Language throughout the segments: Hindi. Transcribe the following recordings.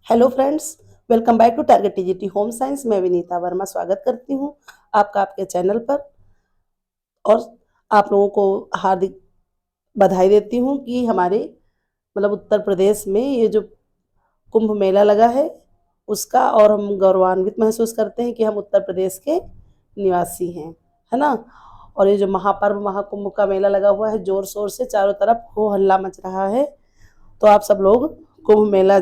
Hello friends, welcome back to target TGT home science. मैं विनीता वर्मा स्वागत करती हूँ आपका आपके चैनल पर। और आप लोगों को हार्दिक बधाई देती हूँ कि हमारे उत्तर प्रदेश में ये जो कुंभ मेला लगा है उसका, और हम गौरवान्वित महसूस करते हैं कि हम उत्तर प्रदेश के निवासी हैं, है ना। और ये जो महापर्व महाकुंभ का मेला लगा हुआ है, जोर शोर से चारों तरफ हो हल्ला मच रहा है। तो आप सब लोग कुंभ मेला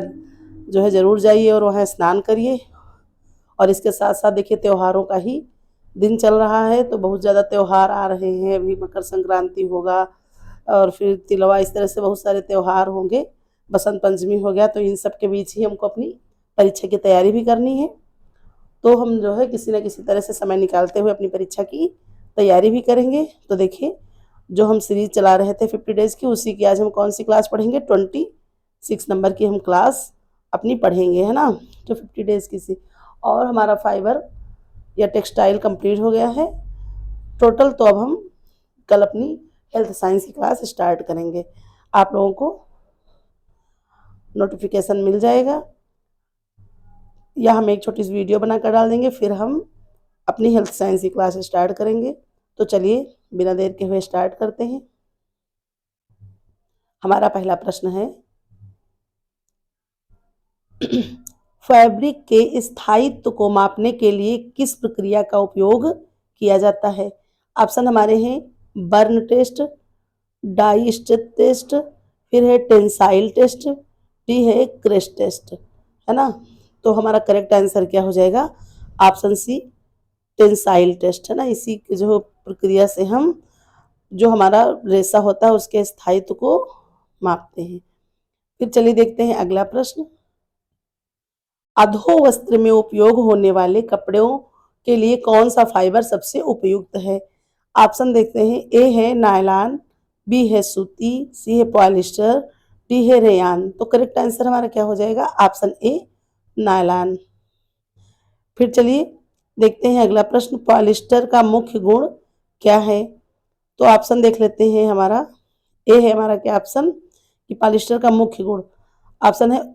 जो है ज़रूर जाइए और वहाँ स्नान करिए। और इसके साथ साथ देखिए, त्योहारों का ही दिन चल रहा है, तो बहुत ज़्यादा त्यौहार आ रहे हैं। अभी मकर संक्रांति होगा और फिर तिलवा, इस तरह से बहुत सारे त्यौहार होंगे। बसंत पंचमी हो गया, तो इन सब के बीच ही हमको अपनी परीक्षा की तैयारी भी करनी है। तो हम जो है किसी न किसी तरह से समय निकालते हुए अपनी परीक्षा की तैयारी भी करेंगे। तो देखिए, जो हम सीरीज चला रहे थे 50 डेज़ की, उसी की आज हम कौन सी क्लास पढ़ेंगे, 26 नंबर की हम क्लास अपनी पढ़ेंगे, है ना। तो 50 डेज़ की सी, और हमारा फाइबर या टेक्सटाइल कंप्लीट हो गया है टोटल। तो अब हम कल अपनी हेल्थ साइंस की क्लास स्टार्ट करेंगे। आप लोगों को नोटिफिकेशन मिल जाएगा या हम एक छोटी सी वीडियो बनाकर डाल देंगे, फिर हम अपनी हेल्थ साइंस की क्लास स्टार्ट करेंगे। तो चलिए बिना देर के हुए स्टार्ट करते हैं। हमारा पहला प्रश्न है, फैब्रिक के स्थायित्व को मापने के लिए किस प्रक्रिया का उपयोग किया जाता है। ऑप्शन हमारे हैं burn test, dye stress test, फिर है टेंसाइल टेस्ट, डी है क्रेश टेस्ट, है ना। तो हमारा करेक्ट आंसर क्या हो जाएगा, ऑप्शन सी टेंसाइल टेस्ट, है ना। इसी जो प्रक्रिया से हम जो हमारा रेशा होता है उसके स्थायित्व को मापते हैं। फिर चलिए देखते हैं अगला प्रश्न, अधो वस्त्र में उपयोग होने वाले कपड़ों के लिए कौन सा फाइबर सबसे उपयुक्त है। ऑप्शन देखते हैं, ए है नायलॉन, बी है सूती, सी है पॉलिस्टर, डी है रेयान। तो करेक्ट आंसर हमारा क्या हो जाएगा, ऑप्शन ए नायलॉन। फिर चलिए देखते हैं अगला प्रश्न, पॉलिस्टर का मुख्य गुण क्या है। तो ऑप्शन देख लेते हैं, हमारा ए है हमारा क्या ऑप्शन, कि पॉलिस्टर का मुख्य गुण ऑप्शन है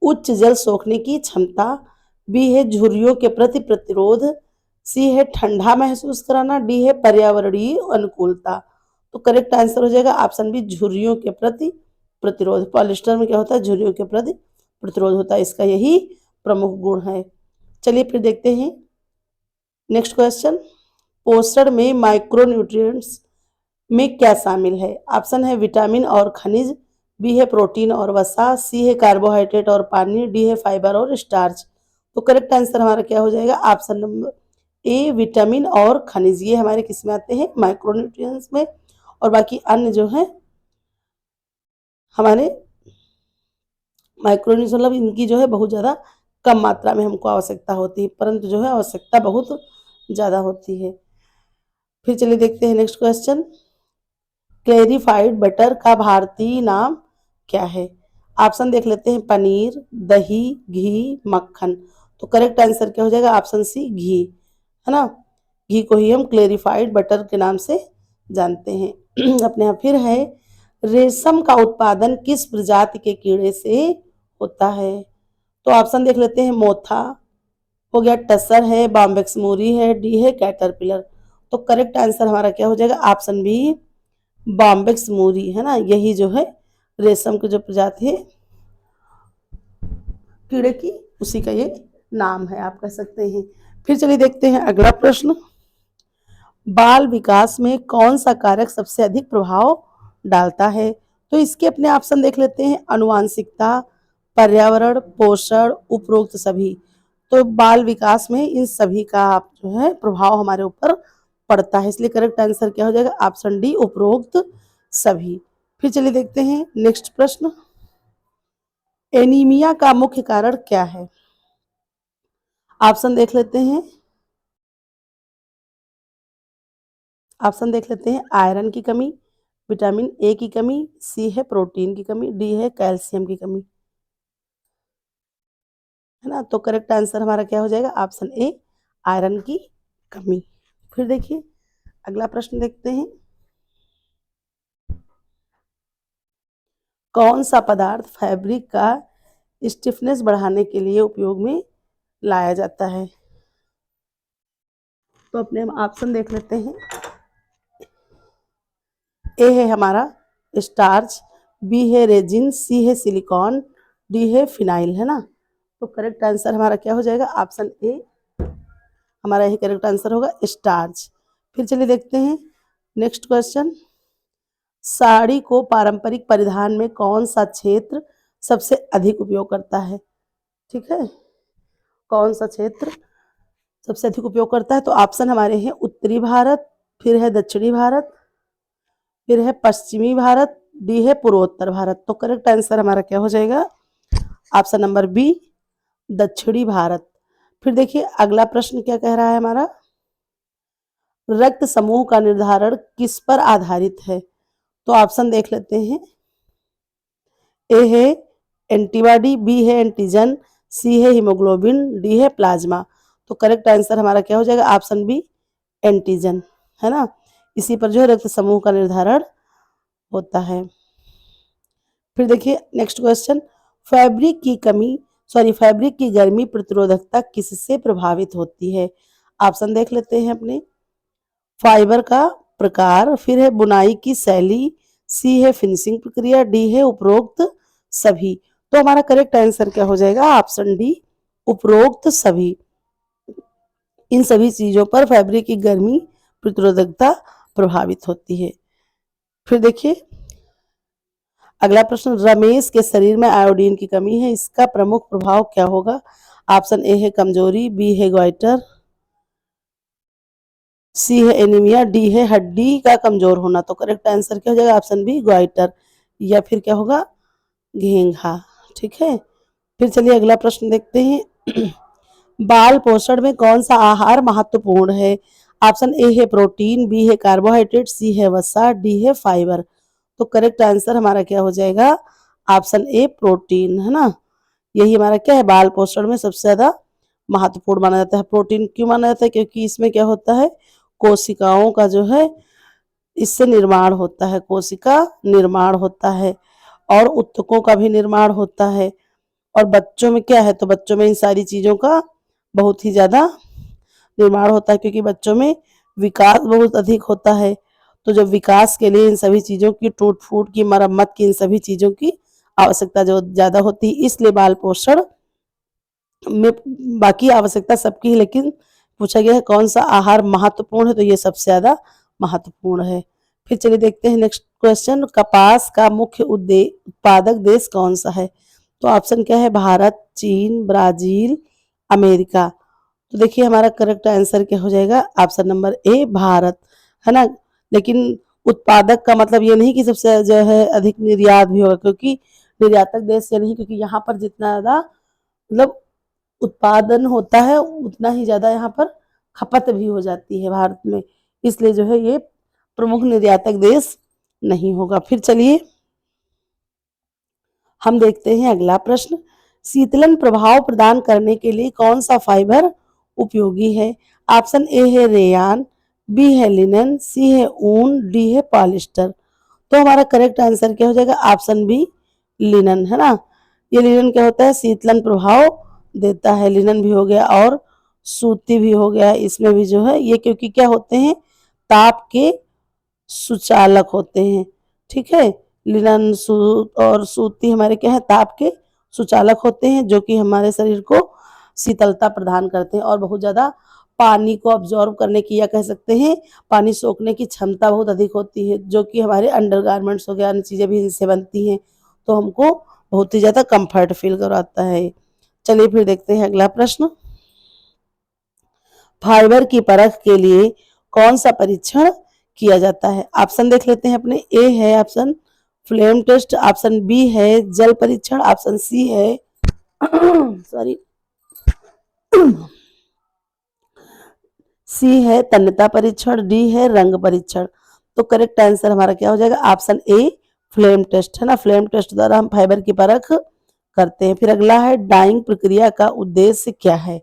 उच्च जल सोखने की क्षमता, बी है झुर्रियों के प्रति प्रतिरोध, सी है ठंडा महसूस कराना, डी है पर्यावरणीय अनुकूलता। तो करेक्ट आंसर हो जाएगा ऑप्शन बी झुर्रियों के प्रति प्रतिरोध। पॉलिस्टर में क्या होता है, झुर्रियों के प्रति प्रतिरोध होता है, इसका यही प्रमुख गुण है। चलिए फिर देखते हैं नेक्स्ट क्वेश्चन, पोषण में माइक्रोन्यूट्रिएंट्स में क्या शामिल है। ऑप्शन है विटामिन और खनिज, बी है प्रोटीन और वसा, सी है कार्बोहाइड्रेट और पानी, डी है फाइबर और स्टार्च। तो करेक्ट आंसर हमारा क्या हो जाएगा, ऑप्शन नंबर ए विटामिन और खनिज। ये हमारे किस में आते हैं, माइक्रोन्यूट्रिएंट्स में। और बाकी अन्य जो है हमारे माइक्रोन्यूट्रिएंट्स इनकी जो है बहुत ज़्यादा कम मात्रा में हमको आवश्यकता होती है, परंतु जो है आवश्यकता बहुत ज़्यादा होती है। फिर चलिए देखते हैं नेक्स्ट क्वेश्चन, क्लेरिफाइड बटर का भारतीय नाम क्या है। ऑप्शन देख लेते हैं, पनीर, दही, घी, मक्खन। तो करेक्ट आंसर क्या हो जाएगा, ऑप्शन सी घी, है ना। घी को ही हम क्लेरिफाइड बटर के नाम से जानते हैं। अपने यहाँ फिर है, रेशम का उत्पादन किस प्रजाति के कीड़े से होता है। तो ऑप्शन देख लेते हैं, मोथा हो गया, टसर है, बॉम्बेक्स मोरी है, डी है कैटरपिलर। तो करेक्ट आंसर हमारा क्या हो जाएगा, ऑप्शन बी बॉम्बेक्स मोरी, है ना। यही जो है रेशम की जो प्रजाति है कीड़े की, उसी का ये नाम है, आप कह सकते हैं। फिर चलिए देखते हैं अगला प्रश्न, बाल विकास में कौन सा कारक सबसे अधिक प्रभाव डालता है। तो इसके अपने ऑप्शन देख लेते हैं, अनुवांशिकता, पर्यावरण, पोषण, उपरोक्त सभी। तो बाल विकास में इन सभी का आप जो है प्रभाव हमारे ऊपर पड़ता है, इसलिए करेक्ट आंसर क्या हो जाएगा, ऑप्शन डी उपरोक्त सभी। फिर चलिए देखते हैं नेक्स्ट प्रश्न, एनीमिया का मुख्य कारण क्या है। ऑप्शन देख लेते हैं, ऑप्शन देख लेते हैं, आयरन की कमी, विटामिन ए की कमी, सी है प्रोटीन की कमी, डी है कैल्शियम की कमी, है ना। तो करेक्ट आंसर हमारा क्या हो जाएगा, ऑप्शन ए आयरन की कमी। फिर देखिए अगला प्रश्न देखते हैं, कौन सा पदार्थ फैब्रिक का स्टिफनेस बढ़ाने के लिए उपयोग में लाया जाता है। तो अपने हम ऑप्शन देख लेते हैं। ए है हमारा स्टार्च, बी है रेजिन, सी है सिलिकॉन, डी है फिनाइल, है ना। तो करेक्ट आंसर हमारा क्या हो जाएगा, ऑप्शन ए हमारा यही करेक्ट आंसर होगा, स्टार्च। फिर चलिए देखते हैं नेक्स्ट क्वेश्चन। साड़ी को पारंपरिक परिधान में कौन सा क्षेत्र सबसे अधिक उपयोग करता है? ठीक है, कौन सा क्षेत्र सबसे अधिक उपयोग करता है? तो ऑप्शन हमारे हैं उत्तरी भारत, फिर है दक्षिणी भारत, फिर है पश्चिमी भारत, डी है पूर्वोत्तर भारत। तो करेक्ट आंसर हमारा क्या हो जाएगा, ऑप्शन नंबर बी दक्षिणी भारत। फिर देखिए अगला प्रश्न क्या कह रहा है हमारा, रक्त समूह का निर्धारण किस पर आधारित है? तो ऑप्शन देख लेते हैं। ए है एंटीबॉडी, बी है एंटीजन, सी है हीमोग्लोबिन, डी है प्लाज्मा। तो करेक्ट आंसर हमारा क्या हो जाएगा, ऑप्शन बी एंटीजन, है ना। इसी पर जो है रक्त समूह का निर्धारण होता है। फिर देखिए नेक्स्ट क्वेश्चन, फैब्रिक की गर्मी प्रतिरोधकता किससे प्रभावित होती है? ऑप्शन देख लेते हैं अपने। फाइबर का प्रकार, फिर है बुनाई की शैली, सी है फिनिशिंग प्रक्रिया, डी है उपरोक्त सभी। तो हमारा करेक्ट आंसर क्या हो जाएगा, ऑप्शन डी उपरोक्त सभी। इन सभी चीजों पर फैब्रिक की गर्मी प्रतिरोधकता प्रभावित होती है। फिर देखिए अगला प्रश्न, रमेश के शरीर में आयोडीन की कमी है, इसका प्रमुख प्रभाव क्या होगा? ऑप्शन ए है कमजोरी, बी है ग्वाइटर, सी है एनीमिया, डी है हड्डी का कमजोर होना। तो करेक्ट आंसर क्या हो जाएगा, ऑप्शन बी ग्वाइटर, या फिर क्या होगा, घेंघा। ठीक है, फिर चलिए अगला प्रश्न देखते हैं। बाल पोषण में कौन सा आहार महत्वपूर्ण है? ऑप्शन ए है प्रोटीन, बी है कार्बोहाइड्रेट, सी है वसा, डी है फाइबर। तो करेक्ट आंसर हमारा क्या हो जाएगा, ऑप्शन ए प्रोटीन, है ना। यही हमारा क्या है, बाल पोषण में सबसे ज्यादा महत्वपूर्ण माना जाता है। प्रोटीन क्यों माना जाता है, क्योंकि इसमें क्या होता है, कोशिकाओं का जो है इससे निर्माण होता है, कोशिका निर्माण होता है और उत्तकों का भी निर्माण होता है। और बच्चों में क्या है, तो बच्चों में इन सारी चीजों का बहुत ही ज्यादा निर्माण होता है, क्योंकि बच्चों में विकास बहुत अधिक होता है। तो जब विकास के लिए इन सभी चीजों की, टूट फूट की, मरम्मत की, इन सभी चीजों की आवश्यकता जो ज्यादा होती है, इसलिए बाल पोषण में बाकी आवश्यकता सबकी है, लेकिन पूछा गया है कौन सा आहार महत्वपूर्ण है, तो ये सबसे ज्यादा महत्वपूर्ण है। फिर चलिए देखते हैं नेक्स्ट क्वेश्चन, कपास का मुख्य उत्पादक देश कौन सा है? तो ऑप्शन क्या है, भारत, चीन, ब्राजील, अमेरिका। तो देखिए हमारा करेक्ट आंसर क्या हो जाएगा, ऑप्शन नंबर ए भारत, है ना। लेकिन उत्पादक का मतलब ये नहीं कि सबसे जो है अधिक निर्यात भी होगा, क्योंकि निर्यातक देश ये नहीं, क्योंकि यहाँ पर जितना ज्यादा मतलब उत्पादन होता है उतना ही ज्यादा यहाँ पर खपत भी हो जाती है भारत में, इसलिए जो है ये प्रमुख निर्यातक देश नहीं होगा। फिर चलिए हम देखते हैं अगला प्रश्न, शीतलन प्रभाव प्रदान करने के लिए कौन सा फाइबर उपयोगी है? ऑप्शन ए है रेयान, बी है लिनन, सी है ऊन, डी है पॉलिस्टर। तो हमारा करेक्ट आंसर क्या हो जाएगा, ऑप्शन बी लिनन, है ना। ये लिनन क्या होता है, शीतलन प्रभाव देता है, लिनन भी हो गया और सूती भी हो गया, इसमें भी जो है ये क्योंकि क्या होते हैं, ताप के सुचालक होते हैं। ठीक है, लिनन सूत और सूती हमारे क्या है, ताप के सुचालक होते हैं, जो कि हमारे शरीर को शीतलता प्रदान करते हैं और बहुत ज्यादा पानी को अब्जॉर्ब करने की, या कह सकते हैं पानी सोखने की क्षमता बहुत अधिक होती है, जो कि हमारे अंडरगारमेंट्स हो गया, अन्य चीजें भी इनसे बनती हैं, तो हमको बहुत ही ज्यादा कंफर्ट फील करवाता है। चलिए फिर देखते हैं अगला प्रश्न, फाइबर की परख के लिए कौन सा परीक्षण किया जाता है? ऑप्शन देख लेते हैं अपने। ए है option flame test, option B है जल परीक्षण, ऑप्शन सी है सॉरी सी है तन्यता परीक्षण, डी है रंग परीक्षण। तो करेक्ट आंसर हमारा क्या हो जाएगा, ऑप्शन ए फ्लेम टेस्ट, है ना। फ्लेम टेस्ट द्वारा हम फाइबर की परख करते हैं। फिर अगला है डाइंग प्रक्रिया का उद्देश्य क्या है?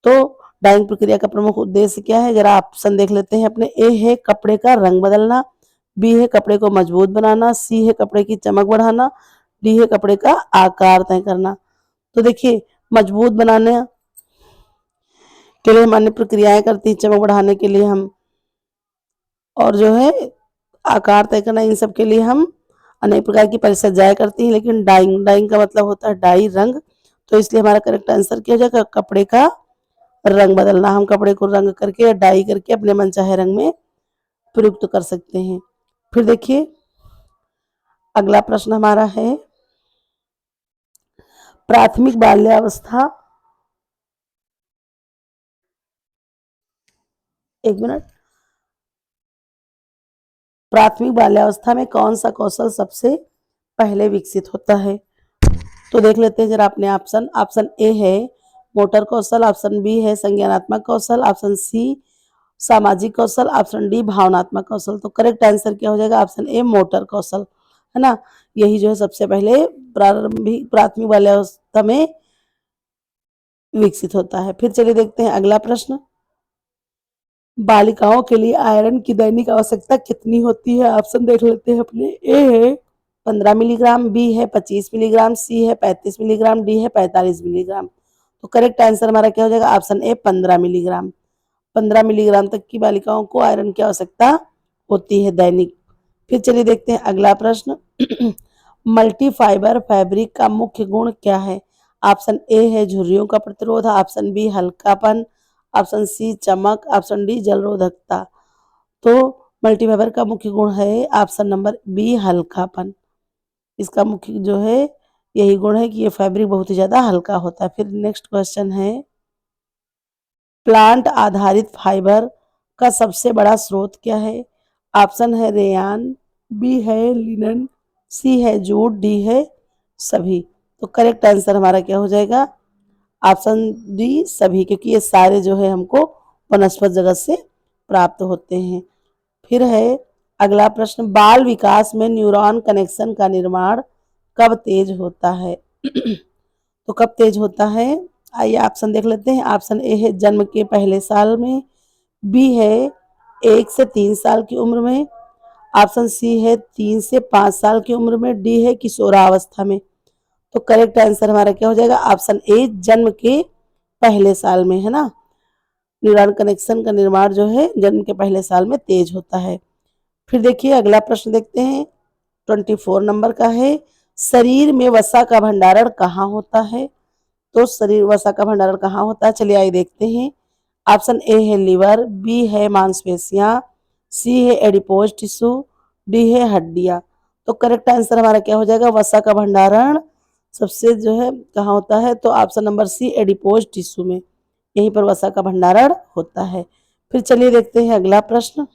तो डाइंग प्रक्रिया का प्रमुख उद्देश्य क्या है, जरा ऑप्शन देख लेते हैं अपने। ए है कपड़े का रंग बदलना, बी है कपड़े को मजबूत बनाना, सी है कपड़े की चमक बढ़ाना, डी है कपड़े का आकार तय करना। तो देखिए मजबूत बनाने के लिए हम अन्य प्रक्रियाएं करती हैं, चमक बढ़ाने के लिए हम, और जो है आकार तय करना, इन सब के लिए हम अनेक प्रकार की परिचर्याएं करती हैं। लेकिन डाइंग, डाइंग का मतलब होता है डाई, रंग, तो इसलिए हमारा करेक्ट आंसर क्या हो जाएगा, कपड़े का रंग बदलना। हम कपड़े को रंग करके या डाई करके अपने मनचाहे रंग में प्रयुक्त कर सकते हैं। फिर देखिए अगला प्रश्न हमारा है, प्राथमिक बाल्यावस्था, एक मिनट, प्राथमिक बाल्यावस्था में कौन सा कौशल सबसे पहले विकसित होता है? तो देख लेते हैं जरा अपने ऑप्शन। ऑप्शन ए है मोटर कौशल, ऑप्शन बी है संज्ञानात्मक कौशल, ऑप्शन सी सामाजिक कौशल, ऑप्शन डी भावनात्मक कौशल। तो करेक्ट आंसर क्या हो जाएगा, ऑप्शन ए मोटर कौशल, है ना। यही जो है सबसे पहले प्रारंभिक प्राथमिक बाल्यावस्था में विकसित होता है। फिर चलिए देखते हैं अगला प्रश्न, बालिकाओं के लिए आयरन की दैनिक आवश्यकता कितनी होती है? ऑप्शन देख लेते हैं अपने। ए है 15 मिलीग्राम, बी है 25 मिलीग्राम, सी है 35 मिलीग्राम, डी है 45 मिलीग्राम। तो करेक्ट आंसर हमारा क्या हो जाएगा, ऑप्शन ए 15 मिलीग्राम। 15 मिलीग्राम तक की बालिकाओं को आयरन की आवश्यकता होती है दैनिक। फिर चलिए देखते हैं अगला प्रश्न, मल्टी फाइबर फैब्रिक का मुख्य गुण क्या है? ऑप्शन ए है झुर्रियों का प्रतिरोध, ऑप्शन बी हल्कापन, ऑप्शन सी चमक, ऑप्शन डी जलरोधकता। तो मल्टीफाइबर का मुख्य गुण है ऑप्शन नंबर बी हल्कापन। इसका मुख्य जो है यही गुण है कि ये फैब्रिक बहुत ही ज्यादा हल्का होता है। फिर नेक्स्ट क्वेश्चन है, प्लांट आधारित फाइबर का सबसे बड़ा स्रोत क्या है? ऑप्शन है रेयान, बी है लिनन, सी है जूट, डी है सभी। तो करेक्ट आंसर हमारा क्या हो जाएगा, ऑप्शन डी सभी, क्योंकि ये सारे जो है हमको वनस्पत जगत से प्राप्त होते हैं। फिर है अगला प्रश्न, बाल विकास में न्यूरॉन कनेक्शन का निर्माण कब तेज होता है? तो कब तेज होता है, आइए ऑप्शन देख लेते हैं। ऑप्शन ए है जन्म के पहले साल में, बी है 1 से 3 साल की उम्र में, ऑप्शन सी है 3 से 5 साल की उम्र में, डी है किशोरावस्था में। तो करेक्ट आंसर हमारा क्या हो जाएगा, ऑप्शन ए जन्म के पहले साल में, है ना। न्यूरॉन कनेक्शन का निर्माण जो है जन्म के पहले साल में तेज होता है। फिर देखिए अगला प्रश्न देखते हैं, 24 नंबर का है, शरीर में वसा का भंडारण कहाँ होता है? तो शरीर वसा का भंडारण कहाँ होता है, चलिए आइए देखते हैं। ऑप्शन ए है लीवर, बी है मांसपेशियां, सी है एडिपोज टिश्यू, डी है हड्डियां। तो करेक्ट आंसर हमारा क्या हो जाएगा, वसा का भंडारण सबसे जो है कहाँ होता है, तो option number C adipose tissue में, यहीं पर वसा का भंडारण होता है। फिर चलिए देखते हैं अगला प्रश्न,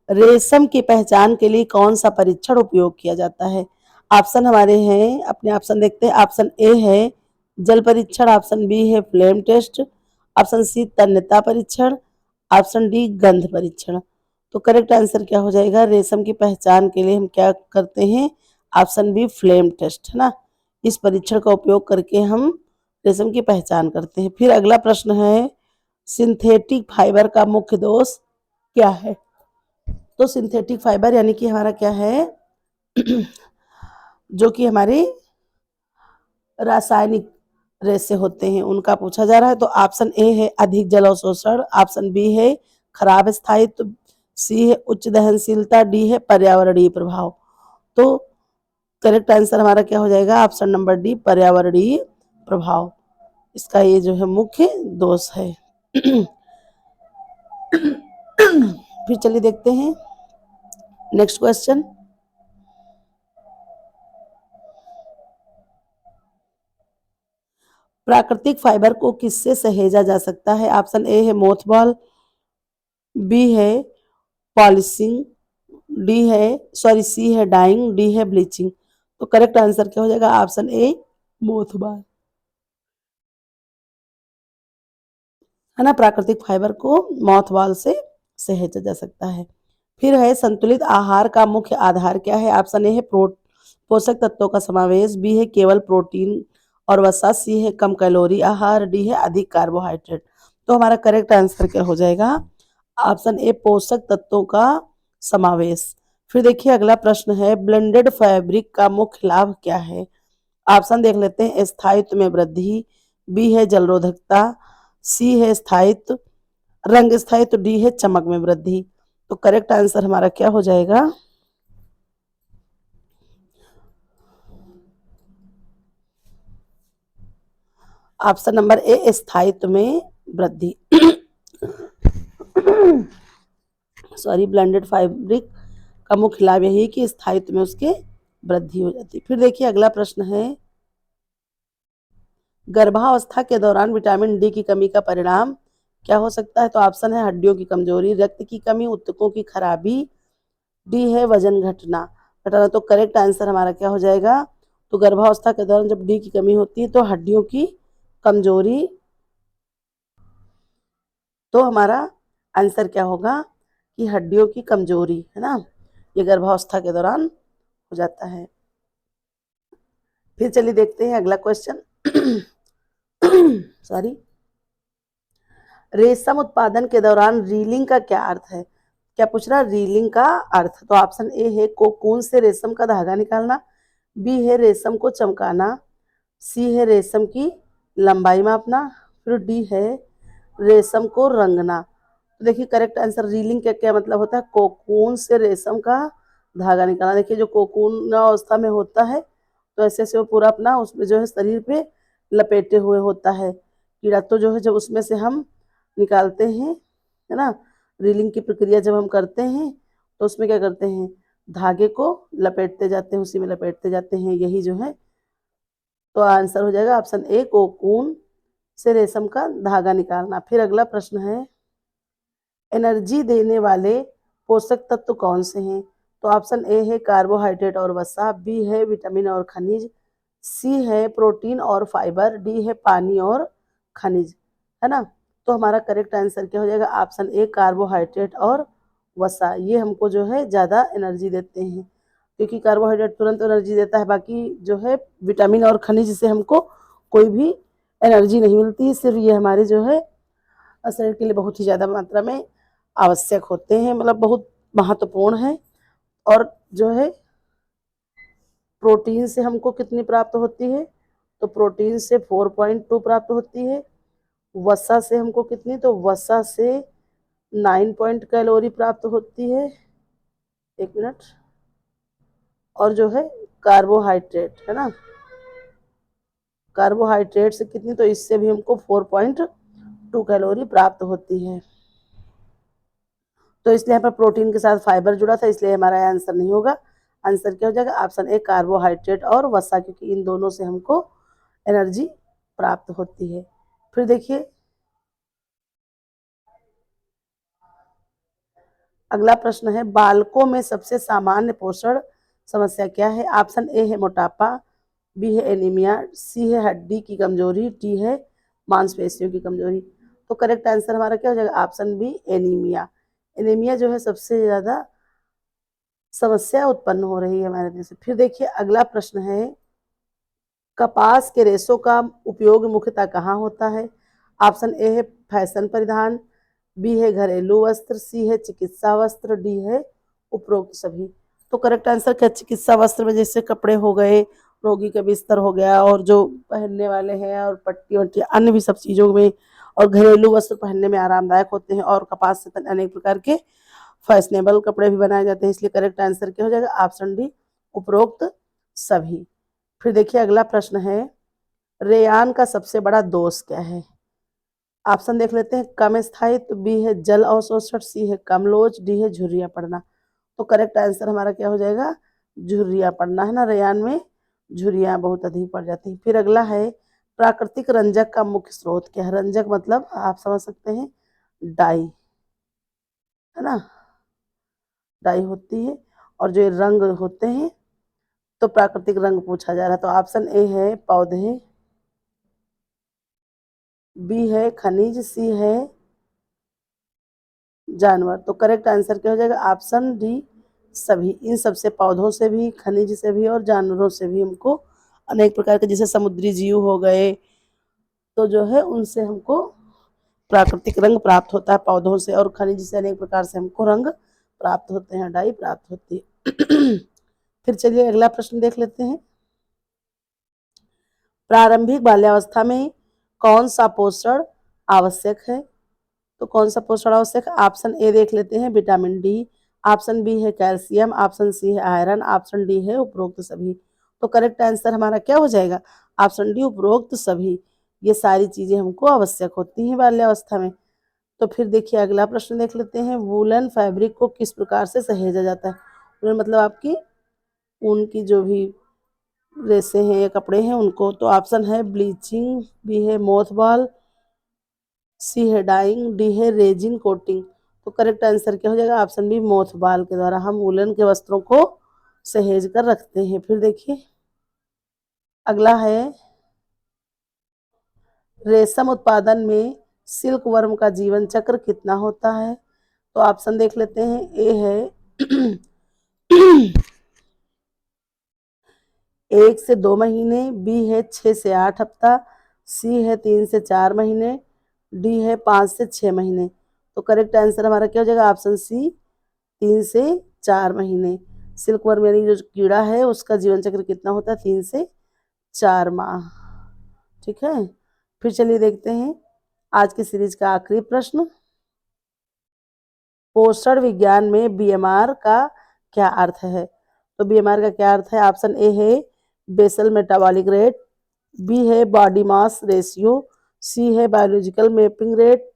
रेशम की पहचान के लिए कौन सा परीक्षण उपयोग किया जाता है? ऑप्शन हमारे हैं, अपने ऑप्शन देखते हैं। ऑप्शन ए है जल परीक्षण, ऑप्शन बी है फ्लेम टेस्ट, ऑप्शन सी तन्यता परीक्षण, ऑप्शन डी गंध परीक्षण। तो करेक्ट आंसर क्या हो जाएगा, रेशम की पहचान के लिए हम क्या करते हैं, ऑप्शन बी फ्लेम टेस्ट, है ना। इस परीक्षण का उपयोग करके हम रेशम की पहचान करते हैं। फिर अगला प्रश्न है, सिंथेटिक फाइबर का मुख्य दोष क्या है? तो सिंथेटिक फाइबर यानी कि हमारा क्या है, जो कि हमारे रासायनिक रेशे होते हैं उनका पूछा जा रहा है। तो ऑप्शन ए है अधिक जल अवशोषण, ऑप्शन बी है खराब स्थायित्व, सी है उच्च दहनशीलता, डी है पर्यावरणीय प्रभाव। तो करेक्ट आंसर हमारा क्या हो जाएगा, ऑप्शन नंबर डी पर्यावरणीय प्रभाव, इसका ये जो है मुख्य दोष है। फिर चलिए देखते हैं नेक्स्ट क्वेश्चन, प्राकृतिक फाइबर को किससे सहेजा जा सकता है? ऑप्शन ए है मोथबॉल, बी है पॉलिशिंग, डी है सॉरी सी है डाइंग, डी है ब्लीचिंग। तो करेक्ट आंसर क्या हो जाएगा, ऑप्शन ए मोथबॉल, है ना। प्राकृतिक फाइबर को मोथबॉल से सहेजा जा सकता है। फिर है संतुलित आहार का मुख्य आधार क्या है? ऑप्शन ए है पोषक तत्वों का समावेश, बी है केवल प्रोटीन और वसा, सी है कम कैलोरी आहार, डी है अधिक कार्बोहाइड्रेट। तो हमारा करेक्ट आंसर क्या हो जाएगा, ऑप्शन ए पोषक तत्वों का समावेश। फिर देखिए अगला प्रश्न है, ब्लेंडेड फैब्रिक का मुख्य लाभ क्या है? ऑप्शन देख लेते हैं। स्थायित्व में वृद्धि, बी है जलरोधकता, सी है स्थायित्व, रंग स्थायित्व, डी है चमक में वृद्धि। तो करेक्ट आंसर हमारा क्या हो जाएगा? ऑप्शन नंबर ए स्थायित्व में वृद्धि। सॉरी, ब्लेंडेड फैब्रिक का मुख्य लाभ यही है कि स्थायित्व में उसके वृद्धि हो जाती है। फिर देखिए अगला प्रश्न है, गर्भावस्था के दौरान विटामिन डी की कमी का परिणाम क्या हो सकता है? तो ऑप्शन है हड्डियों की कमजोरी, रक्त की कमी, ऊतकों की खराबी, डी है वजन घटना घटाना। तो करेक्ट आंसर हमारा क्या हो जाएगा? तो गर्भावस्था के दौरान जब डी की कमी होती है तो हड्डियों की कमजोरी, तो हमारा आंसर क्या होगा कि हड्डियों की कमजोरी, है ना, ये गर्भावस्था के दौरान हो जाता है। फिर चलिए देखते हैं अगला क्वेश्चन। सॉरी, रेशम उत्पादन के दौरान रीलिंग का क्या अर्थ है? क्या पूछ रहा है? रीलिंग का अर्थ। तो ऑप्शन ए है कोकून से रेशम का धागा निकालना, बी है रेशम को चमकाना, सी है रेशम की लंबाई मापना, फिर डी है रेशम को रंगना। तो देखिए करेक्ट आंसर, रीलिंग का क्या मतलब होता है? कोकून से रेशम का धागा निकालना। देखिए जो कोकून अवस्था में होता है तो ऐसे से वो पूरा अपना उसमें जो है शरीर पे लपेटे हुए होता है कीड़ा। तो जो है जब उसमें से हम निकालते हैं, है ना, रीलिंग की प्रक्रिया जब हम करते हैं तो उसमें क्या करते हैं? धागे को लपेटते जाते हैं, उसी में लपेटते जाते हैं, यही जो है। तो आंसर हो जाएगा ऑप्शन ए कोकून से रेशम का धागा निकालना। फिर अगला प्रश्न है, एनर्जी देने वाले पोषक तत्व कौन से हैं? तो ऑप्शन ए है कार्बोहाइड्रेट और वसा, बी है विटामिन और खनिज, सी है प्रोटीन और फाइबर, डी है पानी और खनिज, है ना। तो हमारा करेक्ट आंसर क्या हो जाएगा? ऑप्शन ए कार्बोहाइड्रेट और वसा। ये हमको जो है ज़्यादा एनर्जी देते हैं, क्योंकि कार्बोहाइड्रेट तुरंत एनर्जी देता है, बाकी जो है विटामिन और खनिज से हमको कोई भी एनर्जी नहीं मिलती। सिर्फ ये हमारे जो है शरीर के लिए बहुत ही ज़्यादा मात्रा में आवश्यक होते हैं, मतलब बहुत महत्वपूर्ण है। और जो है प्रोटीन से हमको कितनी प्राप्त होती है? तो प्रोटीन से 4.2 प्राप्त होती है। वसा से हमको कितनी? तो वसा से 9 पॉइंट कैलोरी प्राप्त होती है। एक मिनट। और जो है कार्बोहाइड्रेट, है ना, कार्बोहाइड्रेट से कितनी? तो इससे भी हमको 4.2 कैलोरी प्राप्त होती है। तो इसलिए यहाँ पर प्रोटीन के साथ फाइबर जुड़ा था, इसलिए हमारा आंसर नहीं होगा। आंसर क्या हो जाएगा? ऑप्शन ए कार्बोहाइड्रेट और वसा, क्योंकि इन दोनों से हमको एनर्जी प्राप्त होती है। फिर देखिए अगला प्रश्न है, बालकों में सबसे सामान्य पोषण समस्या क्या है? ऑप्शन ए है मोटापा, बी है एनीमिया, सी है हड्डी की कमजोरी, डी है मांसपेशियों की कमजोरी। तो करेक्ट आंसर हमारा क्या हो जाएगा? Option B anaemia. एनीमिया जो है सबसे ज्यादा समस्या उत्पन्न हो रही है हमारे देश में। फिर देखिए अगला प्रश्न है, कपास के रेशों का उपयोग मुख्यतः कहाँ होता है? ऑप्शन ए है फैशन परिधान, बी है घरेलू वस्त्र, सी है चिकित्सा वस्त्र, डी है उपरोक्त सभी। तो करेक्ट आंसर क्या? चिकित्सा वस्त्र में जैसे कपड़े हो गए, रोगी का बिस्तर हो गया, और जो पहनने वाले हैं, और पट्टी वट्टी अन्य भी सब चीज़ों में, और घरेलू वस्त्र पहनने में आरामदायक होते हैं, और कपास से अनेक प्रकार के फैशनेबल कपड़े भी बनाए जाते हैं। इसलिए करेक्ट आंसर क्या हो जाएगा? ऑप्शन डी उपरोक्त सभी। फिर देखिए अगला प्रश्न है, रेयान का सबसे बड़ा दोष क्या है? ऑप्शन देख लेते हैं। कम स्थायित्व, बी है जल अवशोषण, सी है कम लोच, डी है झुर्रियाँ पड़ना। तो करेक्ट आंसर हमारा क्या हो जाएगा? झुर्रियाँ पड़ना, है ना, रेयान में झुर्रियाँ बहुत अधिक पड़ जाती हैं। फिर अगला है, प्राकृतिक रंजक का मुख्य स्रोत क्या है? रंजक मतलब आप समझ सकते हैं डाई, है ना, डाई होती है। और जो रंग होते हैं, तो प्राकृतिक रंग पूछा जा रहा है। तो ऑप्शन ए है पौधे, बी है खनिज, सी है जानवर। तो करेक्ट आंसर क्या हो जाएगा? ऑप्शन डी सभी। इन सबसे, पौधों से भी, खनिज से भी, और जानवरों से भी हमको अनेक प्रकार के, जैसे समुद्री जीव हो गए, तो जो है उनसे हमको प्राकृतिक रंग प्राप्त होता है पौधों से, और खनिज से अनेक प्रकार से हमको रंग प्राप्त होते हैं, डाई प्राप्त होती है। फिर चलिए अगला प्रश्न देख लेते हैं। प्रारंभिक बाल्यावस्था में कौन सा पोषण आवश्यक है? तो कौन सा पोषण आवश्यक है? ऑप्शन ए देख लेते हैं, विटामिन डी, ऑप्शन बी है कैल्शियम, ऑप्शन सी है आयरन, ऑप्शन डी है उपरोक्त सभी। तो करेक्ट आंसर हमारा क्या हो जाएगा? ऑप्शन डी, उपरोक्त सभी। ये सारी चीजें हमको आवश्यक होती हैं बाल्यावस्था में। तो फिर देखिए अगला प्रश्न देख लेते हैं, वूलन फैब्रिक को किस प्रकार से सहेजा जाता है? वूलन मतलब आपकी ऊन की जो भी रेसे हैं या कपड़े हैं उनको। तो ऑप्शन है ब्लीचिंग, बी है मोथबॉल, सी है डाइंग, डी है रेजिन कोटिंग। तो करेक्ट आंसर क्या हो जाएगा? ऑप्शन बी, मोथबॉल के द्वारा हम वूलन के वस्त्रों को सहेज कर रखते हैं। फिर देखिए अगला है, रेशम उत्पादन में सिल्क वर्म का जीवन चक्र कितना होता है? तो ऑप्शन देख लेते हैं, ए है 1 से 2 महीने, बी है 6 से 8 हफ्ता, सी है 3 से 4 महीने, डी है 5 से 6 महीने। तो करेक्ट आंसर हमारा क्या हो जाएगा? ऑप्शन सी, 3 से 4 महीने। सिल्क वर्म यानी जो कीड़ा है उसका जीवन चक्र कितना होता है? 3 से 4 माह। ठीक है, फिर चलिए देखते हैं आज की सीरीज का आखिरी प्रश्न, पोषण विज्ञान में बीएमआर का क्या अर्थ है? तो बीएमआर का क्या अर्थ है? ऑप्शन ए है बेसल मेटाबॉलिक रेट, बी है बॉडी मास रेशियो, सी है बायोलॉजिकल मैपिंग रेट,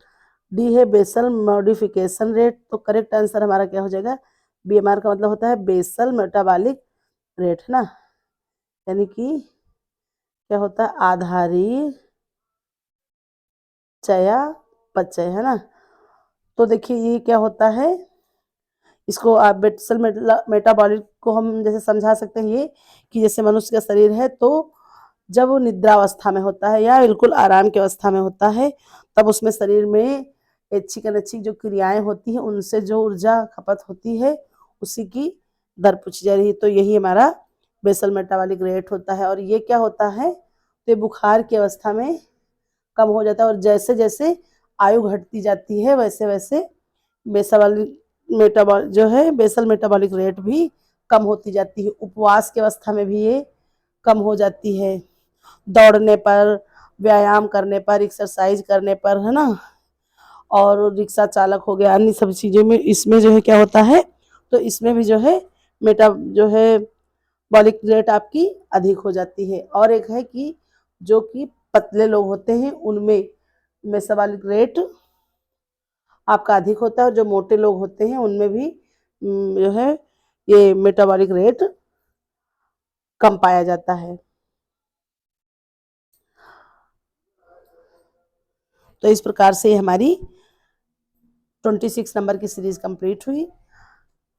डी है बेसल मॉडिफिकेशन रेट। तो करेक्ट आंसर हमारा क्या हो जाएगा? बीएमआर का मतलब होता है बेसल मेटाबॉलिक रेट, है ना, यानी कि क्या होता है? आधारीय चयापचय, है ना। तो देखिए ये क्या होता है, इसको आप बेसल मेटाबॉलिक को हम जैसे समझा सकते हैं ये कि जैसे मनुष्य का शरीर है तो जब वो निद्रावस्था में होता है या बिल्कुल आराम की अवस्था में होता है तब उसमें शरीर में ऐच्छिक अनैच्छिक जो क्रियाएं होती हैं उनसे जो ऊर्जा खपत होती है उसी की दर पूछी जा रही है। तो यही हमारा बेसल मेटाबॉलिक रेट होता है। और ये क्या होता है? तो ये बुखार की अवस्था में कम हो जाता है और जैसे जैसे आयु घटती जाती है वैसे वैसे बेसल मेटाबॉलिक रेट भी कम होती जाती है। उपवास की अवस्था में भी ये कम हो जाती है, दौड़ने पर, व्यायाम करने पर, एक्सरसाइज करने पर, है ना, और रिक्शा चालक हो गया, अन्य सब चीज़ों में इसमें जो है क्या होता है, तो इसमें भी जो है मेटा जो है बॉलिक रेट आपकी अधिक हो जाती है। और एक है कि जो कि पतले लोग होते हैं उनमें मेटाबॉलिक रेट आपका अधिक होता है और जो मोटे लोग होते हैं उनमें भी जो है ये मेटाबॉलिक रेट कम पाया जाता है। तो इस प्रकार से हमारी 26 नंबर की सीरीज कंप्लीट हुई।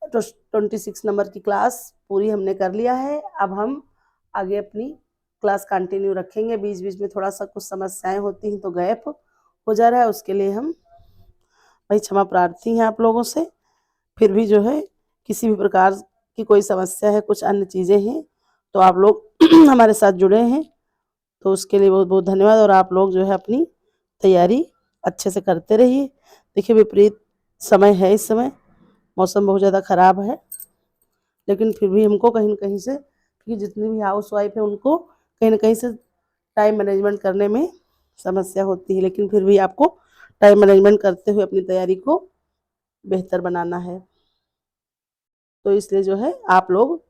तो 26 नंबर की क्लास पूरी हमने कर लिया है। अब हम आगे अपनी क्लास कंटिन्यू रखेंगे। बीच बीच में थोड़ा सा कुछ समस्याएं होती हैं तो गैप हो जा रहा है, उसके लिए हम भाई क्षमा प्रार्थी हैं आप लोगों से। फिर भी जो है किसी भी प्रकार की कोई समस्या है, कुछ अन्य चीज़ें हैं तो आप लोग हमारे साथ जुड़े हैं तो उसके लिए बहुत बहुत धन्यवाद। और आप लोग जो है अपनी तैयारी अच्छे से करते रहिए। देखिए विपरीत समय है, इस समय मौसम बहुत ज़्यादा ख़राब है, लेकिन फिर भी हमको कहीं न कहीं से, क्योंकि जितनी भी हाउस वाइफ है उनको कहीं न कहीं से टाइम मैनेजमेंट करने में समस्या होती है, लेकिन फिर भी आपको टाइम मैनेजमेंट करते हुए अपनी तैयारी को बेहतर बनाना है। तो इसलिए जो है आप लोग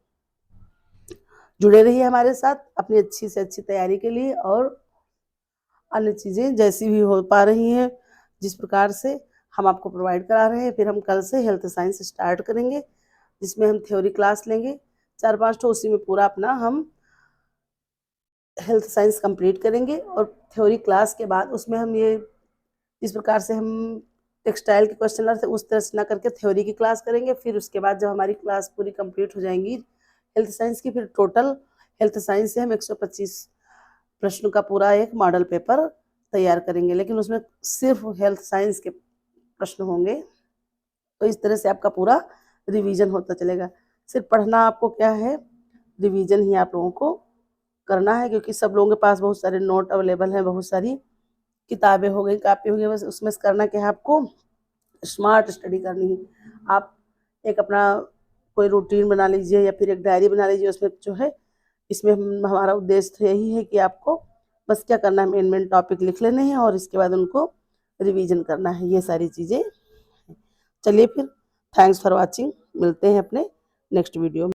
जुड़े रहिए हमारे साथ अपनी अच्छी से अच्छी तैयारी के लिए। और अन्य चीज़ें जैसी भी हो पा रही हैं जिस प्रकार से हम आपको प्रोवाइड करा रहे हैं। फिर हम कल से हेल्थ साइंस स्टार्ट करेंगे जिसमें हम थ्योरी क्लास लेंगे 4-5 तो उसी में पूरा अपना हम हेल्थ साइंस कंप्लीट करेंगे। और थ्योरी क्लास के बाद उसमें हम ये इस प्रकार से हम टेक्सटाइल के क्वेश्चन थे उस तरह से ना करके थ्योरी की क्लास करेंगे। फिर उसके बाद जब हमारी क्लास पूरी कंप्लीट हो जाएंगी हेल्थ साइंस की, फिर टोटल हेल्थ साइंस से हम 125 प्रश्न का पूरा एक मॉडल पेपर तैयार करेंगे, लेकिन उसमें सिर्फ हेल्थ साइंस के प्रश्न होंगे। तो इस तरह से आपका पूरा रिवीजन होता चलेगा। सिर्फ पढ़ना आपको क्या है, रिवीजन ही आप लोगों को करना है, क्योंकि सब लोगों के पास बहुत सारे नोट अवेलेबल हैं, बहुत सारी किताबें हो गई, कापी हो गई, बस उसमें से करना क्या है, आपको स्मार्ट स्टडी करनी है। आप एक अपना कोई रूटीन बना लीजिए या फिर एक डायरी बना लीजिए, उसमें जो है इसमें हमारा उद्देश्य यही है कि आपको बस क्या करना है, मेन मेन टॉपिक लिख लेने हैं और इसके बाद उनको रिवीजन करना है, ये सारी चीज़ें। चलिए फिर, थैंक्स फॉर वॉचिंग, मिलते हैं अपने नेक्स्ट वीडियो में।